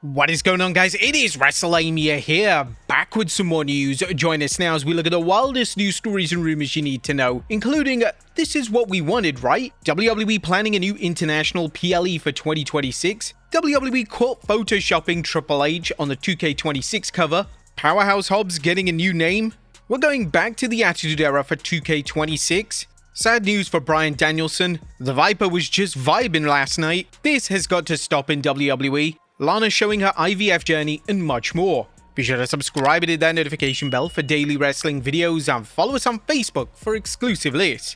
What is going on, guys? It is Wrestlelamia here, back with some more news. Join us now as we look at the wildest news stories and rumors you need to know, including this is what we wanted, right? WWE planning a new international PLE for 2026, WWE Caught Photoshopping HHH on the 2K26 cover, Powerhouse Hobbs getting a new name, we're going back to the Attitude Era for 2K26, sad news for Bryan Danielson, the Viper was just vibing last night, this has got to stop in WWE, Lana showing her IVF journey, and much more. Be sure to subscribe and hit that notification bell for daily wrestling videos and follow us on Facebook for exclusive lists.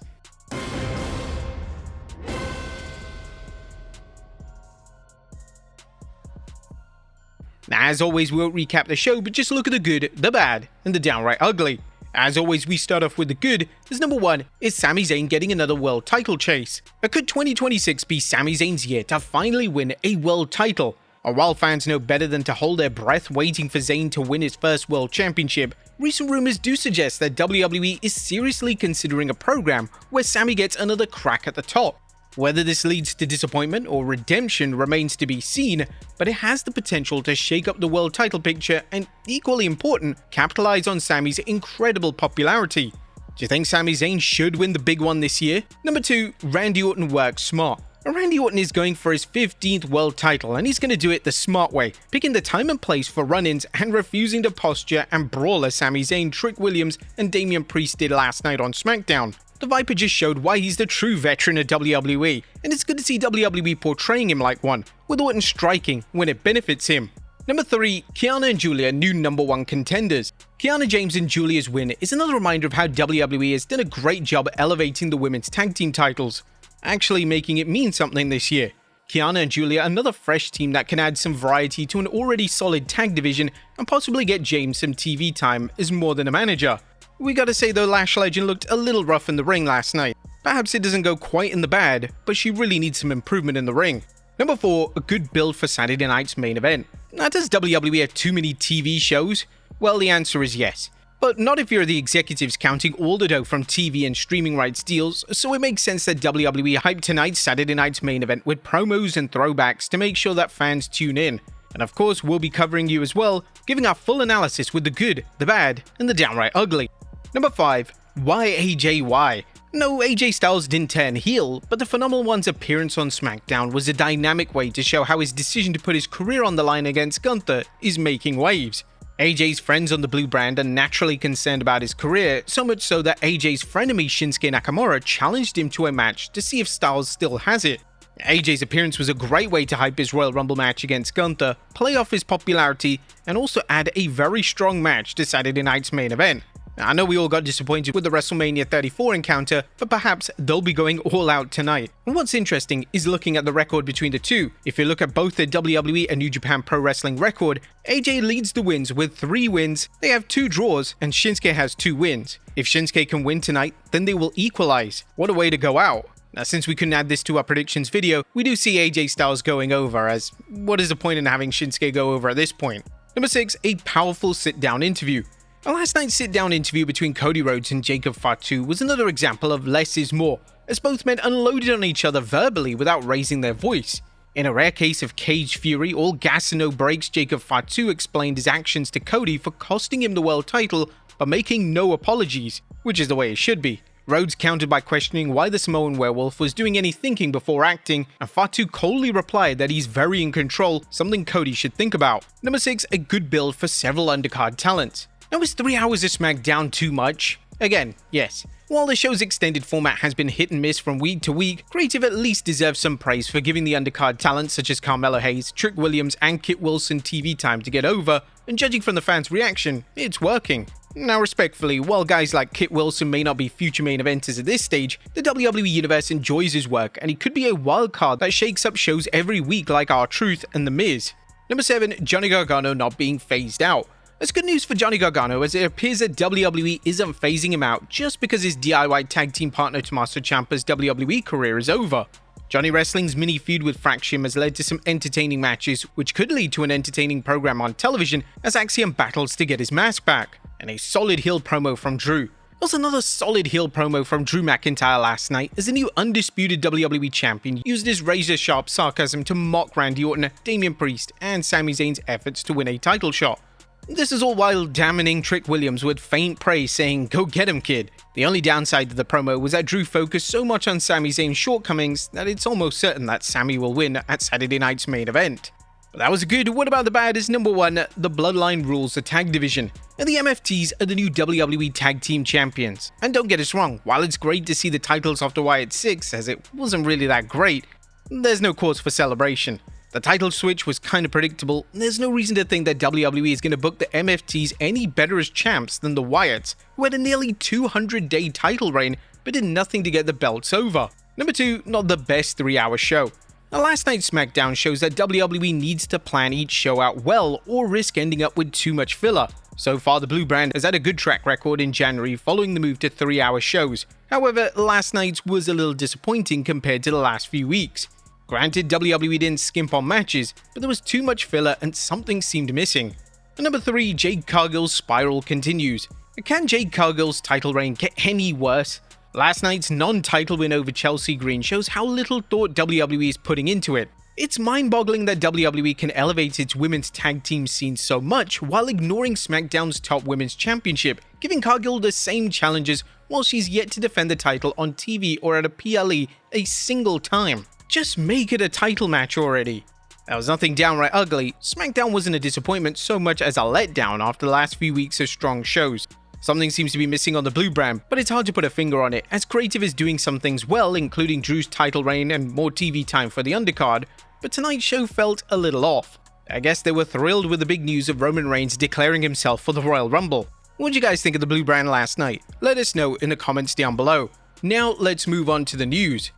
Now, as always, we won't recap the show, but just look at the good, the bad, and the downright ugly. As always, we start off with the good, as number one is Sami Zayn getting another world title chase. But could 2026 be Sami Zayn's year to finally win a world title? Or while fans know better than to hold their breath waiting for Zayn to win his first world championship, recent rumors do suggest that WWE is seriously considering a program where Sami gets another crack at the top. Whether this leads to disappointment or redemption remains to be seen, but it has the potential to shake up the world title picture and, equally important, capitalize on Sami's incredible popularity. Do you think Sami Zayn should win the big one this year? Number 2, Randy Orton works smart. Randy Orton is going for his 15th world title, and he's going to do it the smart way, picking the time and place for run-ins and refusing to posture and brawl as Sami Zayn, Trick Williams, and Damian Priest did last night on Smackdown. The Viper just showed why he's the true veteran of WWE, and it's good to see WWE portraying him like one, with Orton striking when it benefits him. Number 3, Kiana and Julia, new number 1 contenders. Kiana James and Julia's win is another reminder of how WWE has done a great job elevating the women's tag team titles, actually making it mean something this year. Kiana and Julia, another fresh team that can add some variety to an already solid tag division and possibly get James some TV time as more than a manager. We gotta say though, Lash Legend looked a little rough in the ring last night. Perhaps it doesn't go quite in the bad, but she really needs some improvement in the ring. Number 4, a good build for Saturday night's main event. Now, does WWE have too many TV shows? Well, the answer is yes. But not if you're the executives counting all the dough from TV and streaming rights deals, so it makes sense that WWE hyped tonight's Saturday night's main event with promos and throwbacks to make sure that fans tune in. And of course, we'll be covering you as well, giving our full analysis with the good, the bad, and the downright ugly. Number 5, why AJ why? No, AJ Styles didn't turn heel, but the Phenomenal One's appearance on Smackdown was a dynamic way to show how his decision to put his career on the line against Gunther is making waves. AJ's friends on the Blue brand are naturally concerned about his career, so much so that AJ's frenemy Shinsuke Nakamura challenged him to a match to see if Styles still has it. AJ's appearance was a great way to hype his Royal Rumble match against Gunther, play off his popularity, and also add a very strong match to Saturday night's main event. Now, I know we all got disappointed with the WrestleMania 34 encounter, but perhaps they'll be going all out tonight. And what's interesting is looking at the record between the two. If you look at both the WWE and New Japan Pro Wrestling record, AJ leads the wins with 3 wins, they have 2 draws, and Shinsuke has 2 wins. If Shinsuke can win tonight, then they will equalize. What a way to go out. Now, since we couldn't add this to our predictions video, we do see AJ Styles going over, as what is the point in having Shinsuke go over at this point? Number 6, a powerful sit-down interview. Last night's sit-down interview between Cody Rhodes and Jacob Fatu was another example of less is more, as both men unloaded on each other verbally without raising their voice. In a rare case of cage fury, all gas and no brakes, Jacob Fatu explained his actions to Cody for costing him the world title, but making no apologies, which is the way it should be. Rhodes countered by questioning why the Samoan werewolf was doing any thinking before acting, and Fatu coldly replied that he's very in control, something Cody should think about. Number 6, a good build for several undercard talents. Now, is 3 hours of Smackdown too much? Again, yes. While the show's extended format has been hit and miss from week to week, Creative at least deserves some praise for giving the undercard talents such as Carmelo Hayes, Trick Williams, and Kit Wilson TV time to get over, and judging from the fans' reaction, it's working. Now, respectfully, while guys like Kit Wilson may not be future main eventers at this stage, the WWE Universe enjoys his work, and he could be a wild card that shakes up shows every week like R-Truth and The Miz. Number 7, Johnny Gargano not being phased out. It's good news for Johnny Gargano, as it appears that WWE isn't phasing him out just because his DIY tag team partner Tommaso Ciampa's WWE career is over. Johnny Wrestling's mini feud with Fraction has led to some entertaining matches, which could lead to an entertaining program on television as Axiom battles to get his mask back, and a solid heel promo from Drew. was another solid heel promo from Drew McIntyre last night as the new undisputed WWE champion used his razor-sharp sarcasm to mock Randy Orton, Damian Priest, and Sami Zayn's efforts to win a title shot. This is all while damning Trick Williams with faint praise saying, "Go get him, kid." The only downside to the promo was that Drew focused so much on Sami Zayn's shortcomings that it's almost certain that Sami will win at Saturday night's main event. But that was good. What about the bad is number 1, the Bloodline rules the tag division, and the MFTs are the new WWE Tag Team Champions. And don't get us wrong, while it's great to see the titles after Wyatt 6, as it wasn't really that great, there's no cause for celebration. The title switch was kinda predictable, and there's no reason to think that WWE is going to book the MFTs any better as champs than the Wyatts, who had a nearly 200-day title reign but did nothing to get the belts over. Number 2, not the best 3-hour show. Now, last night's Smackdown shows that WWE needs to plan each show out well or risk ending up with too much filler. So far, the Blue Brand has had a good track record in January following the move to 3-hour shows. However, last night's was a little disappointing compared to the last few weeks. Granted, WWE didn't skimp on matches, but there was too much filler and something seemed missing. And number 3, Jade Cargill's spiral continues. Can Jade Cargill's title reign get any worse? Last night's non-title win over Chelsea Green shows how little thought WWE is putting into it. It's mind-boggling that WWE can elevate its women's tag team scene so much while ignoring SmackDown's top women's championship, giving Cargill the same challenges while she's yet to defend the title on TV or at a PLE a single time. Just make it a title match already. That was nothing downright ugly. SmackDown wasn't a disappointment so much as a letdown after the last few weeks of strong shows. Something seems to be missing on the Blue Brand, but it's hard to put a finger on it, as Creative is doing some things well, including Drew's title reign and more TV time for the undercard, but tonight's show felt a little off. I guess they were thrilled with the big news of Roman Reigns declaring himself for the Royal Rumble. What did you guys think of the Blue Brand last night? Let us know in the comments down below. Now let's move on to the news.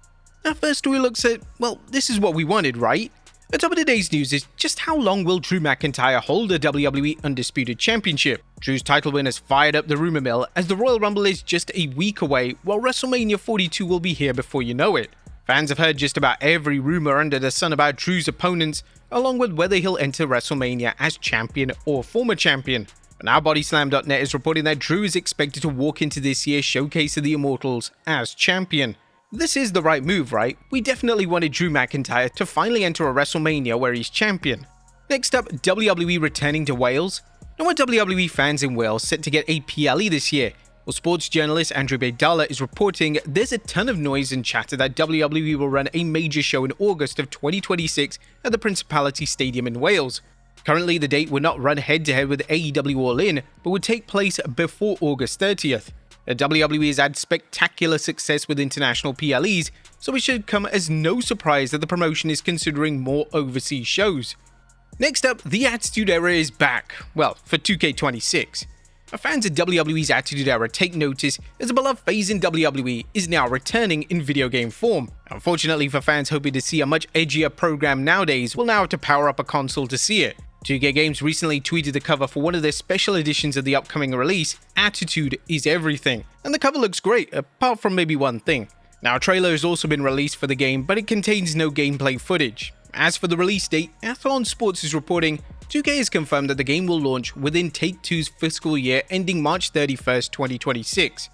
Our first story looks at, well, this is what we wanted, right? The top of today's news is just how long will Drew McIntyre hold the WWE Undisputed Championship? Drew's title win has fired up the rumor mill as the Royal Rumble is just a week away, while WrestleMania 42 will be here before you know it. Fans have heard just about every rumor under the sun about Drew's opponents, along with whether he'll enter WrestleMania as champion or former champion. But now Bodyslam.net is reporting that Drew is expected to walk into this year's Showcase of the Immortals as champion. This is the right move, right? We definitely wanted Drew McIntyre to finally enter a WrestleMania where he's champion. Next up, WWE returning to Wales. Now, are WWE fans in Wales set to get a PLE this year? Well, sports journalist Andrew Baydala is reporting there's a ton of noise and chatter that WWE will run a major show in August of 2026 at the Principality Stadium in Wales. Currently, the date would not run head-to-head with AEW All In, but would take place before August 30th. The WWE has had spectacular success with international PLEs, so it should come as no surprise that the promotion is considering more overseas shows. Next up, the Attitude Era is back, well, for 2K26. Fans of WWE's Attitude Era take notice as a beloved phase in WWE is now returning in video game form. Unfortunately for fans hoping to see a much edgier program nowadays, will now have to power up a console to see it. 2K Games recently tweeted the cover for one of their special editions of the upcoming release, Attitude is Everything, and the cover looks great, apart from maybe one thing. Now, a trailer has also been released for the game, but it contains no gameplay footage. As for the release date, Athlon Sports is reporting 2K has confirmed that the game will launch within Take-Two's fiscal year ending March 31st, 2026,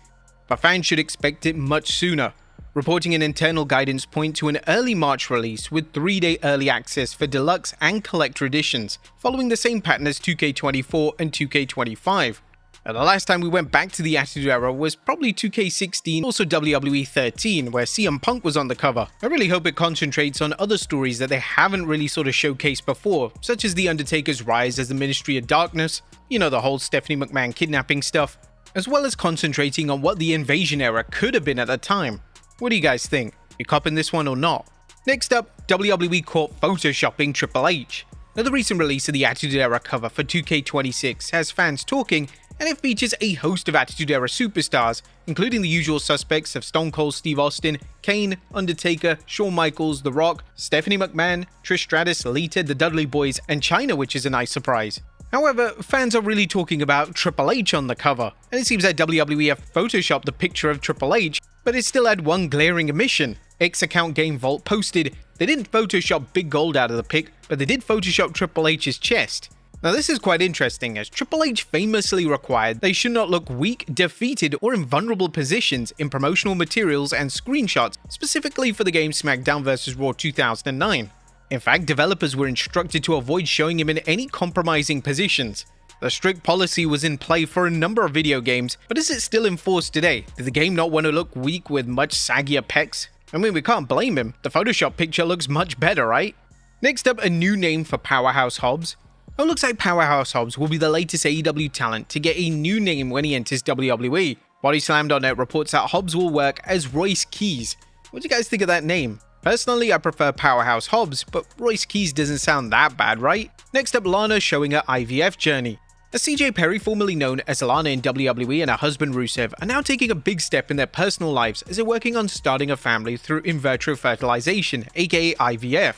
but fans should expect it much sooner. Reporting and internal guidance point to an early March release with 3-day early access for deluxe and collector editions, following the same pattern as 2K24 and 2K25. The last time we went back to the Attitude Era was probably 2K16, also WWE 13, where CM Punk was on the cover. I really hope it concentrates on other stories that they haven't really sort of showcased before, such as The Undertaker's rise as the Ministry of Darkness, you know, the whole Stephanie McMahon kidnapping stuff, as well as concentrating on what the Invasion Era could have been at the time. What do you guys think? You copping this one or not? Next up, WWE Caught Photoshopping Triple H. Now, the recent release of the Attitude Era cover for 2K26 has fans talking, and it features a host of Attitude Era superstars, including the usual suspects of Stone Cold Steve Austin, Kane, Undertaker, Shawn Michaels, The Rock, Stephanie McMahon, Trish Stratus, Lita, the Dudley Boys, and Chyna, which is a nice surprise. However, fans are really talking about Triple H on the cover, and it seems that WWE have photoshopped the picture of Triple H, but it still had one glaring omission. X-Account Game Vault posted, they didn't photoshop Big Gold out of the pic, but they did photoshop Triple H's chest. Now this is quite interesting, as Triple H famously required they should not look weak, defeated, or in vulnerable positions in promotional materials and screenshots, specifically for the game Smackdown vs. Raw 2009. In fact, developers were instructed to avoid showing him in any compromising positions. The strict policy was in play for a number of video games, but is it still enforced today? Did the game not want to look weak with much saggier pecs? I mean, we can't blame him. The Photoshop picture looks much better, right? Next up, a new name for Powerhouse Hobbs. It looks like Powerhouse Hobbs will be the latest AEW talent to get a new name when he enters WWE. Bodyslam.net reports that Hobbs will work as Royce Keys. What do you guys think of that name? Personally, I prefer Powerhouse Hobbs, but Royce Keys doesn't sound that bad, right? Next up, Lana showing her IVF journey. As CJ Perry, formerly known as Lana in WWE, and her husband Rusev are now taking a big step in their personal lives as they're working on starting a family through in vitro fertilization, aka IVF.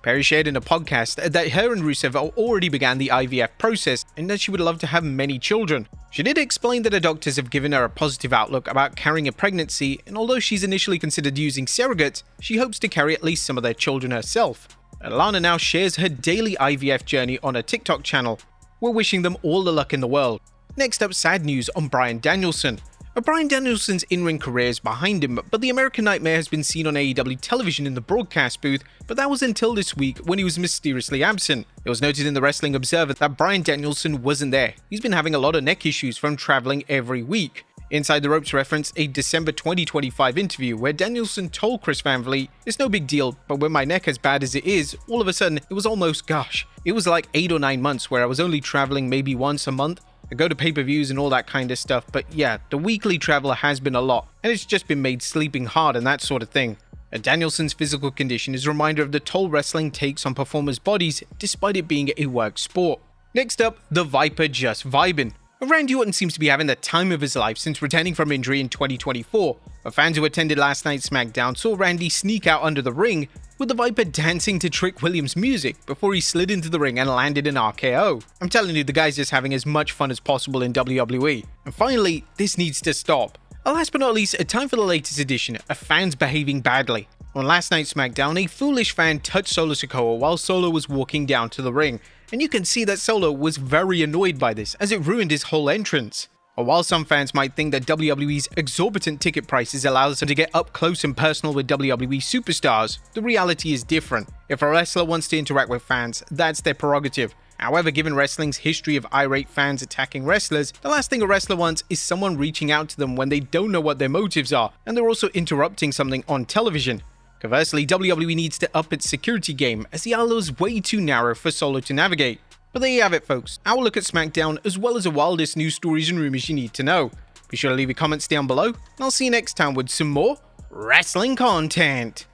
Perry shared in a podcast that her and Rusev already began the IVF process and that she would love to have many children. She did explain that her doctors have given her a positive outlook about carrying a pregnancy, and although she's initially considered using surrogates, she hopes to carry at least some of their children herself. Lana now shares her daily IVF journey on her TikTok channel. We're wishing them all the luck in the world. Next up, sad news on Bryan Danielson. Bryan Danielson's in-ring career is behind him, but the American Nightmare has been seen on AEW television in the broadcast booth, but that was until this week when he was mysteriously absent. It was noted in the Wrestling Observer that Bryan Danielson wasn't there. He's been having a lot of neck issues from traveling every week. Inside the Ropes referenced a December 2025 interview where Danielson told Chris Van Vliet, "It's no big deal, but with my neck as bad as it is, all of a sudden it was almost gosh. It was like 8 or 9 months where I was only traveling maybe once a month. I go to pay-per-views and all that kind of stuff, but yeah, the weekly travel has been a lot, and it's just been made sleeping hard and that sort of thing." Danielson's physical condition is a reminder of the toll wrestling takes on performers' bodies, despite it being a work sport. Next up, the Viper just vibing. Randy Orton seems to be having the time of his life since returning from injury in 2024. But fans who attended last night's Smackdown saw Randy sneak out under the ring, with the Viper dancing to Trick Williams' music before he slid into the ring and landed an RKO. I'm telling you, the guy's just having as much fun as possible in WWE. And finally, this needs to stop. Last but not least, a time for the latest edition of fans behaving badly. On last night's Smackdown, a foolish fan touched Solo SIKOA while Solo was walking down to the ring, and you can see that Solo was very annoyed by this as it ruined his whole entrance. While some fans might think that WWE's exorbitant ticket prices allows them to get up close and personal with WWE superstars, the reality is different. If a wrestler wants to interact with fans, that's their prerogative. However, given wrestling's history of irate fans attacking wrestlers, the last thing a wrestler wants is someone reaching out to them when they don't know what their motives are, and they're also interrupting something on television. Conversely, WWE needs to up its security game, as the aisle is way too narrow for Solo to navigate. But there you have it, folks. Our look at Smackdown, as well as the wildest news stories and rumors you need to know. Be sure to leave your comments down below, and I'll see you next time with some more wrestling content.